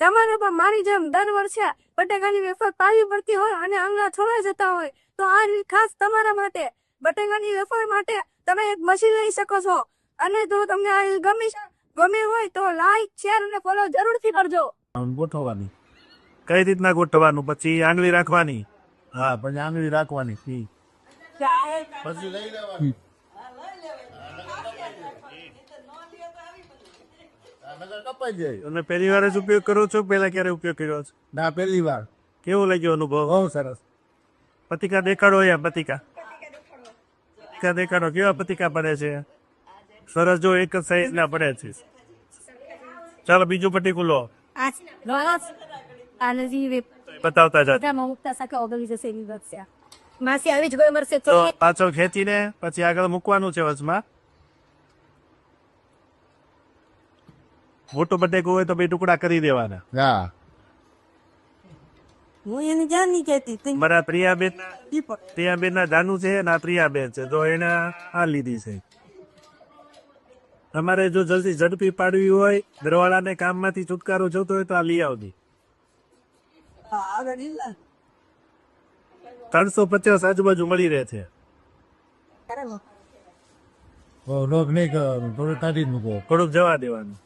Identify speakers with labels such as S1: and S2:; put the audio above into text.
S1: તમારે પણ મારી જેમ દર વર્ષે બટેકાની વેફર પાવી પડતી હોય અને આંગળા છોલાઈ જતા હોય તો આ રીત ખાસ તમારા માટે બટેકાની વેફર માટે તમે એક મશીન લઈ શકો છો. અને જો તમને આ રીત ગમી હોય તો લાઈક શેર અને ફોલો જરૂરથી કરજો.
S2: ગોઠવવાની કઈ રીતના ગોઠવવાનું? પછી આંગળી રાખવાની. હા, પછી આંગળી રાખવાની. પછી લઈ લેવાની. કપાઈ જાય. અને પહેલી વાર જ ઉપયોગ કરો છો? પહેલા ક્યારે ઉપયોગ કર્યો છે? ના, પહેલી વાર. કેવો લાગ્યો અનુભવ? બહુ સરસ. પતિકા દેખાડો. પતિકા દેખાડો. કેવા પતિકા પડે છે? સરસ. જો એક જ સાઈઝ ના પડે છે. ચાલો બીજું પટીકું લો. બતાવતા જાઓ. પાછળ ખેંચીને પછી આગળ મૂકવાનું છે વચમાં. મોટું બટેકું હોય તો બે ટુકડા કરી દેવાના. હા,
S1: હું એને જાણી કહેતી
S2: મારા પ્રિયાબેન ના જાનું છે ને આ પ્રિયાબેન છે, તો એને આ લીધી છે. તમારે જો જલ્દી ઝડપી પાડવી હોય, ઘરવાળાને કામમાંથી છુટકારો જોતો હોય તો આ લઈ આવતી. 350 આજુબાજુ મળી રહે છે. થોડુંક જવા દેવાનું.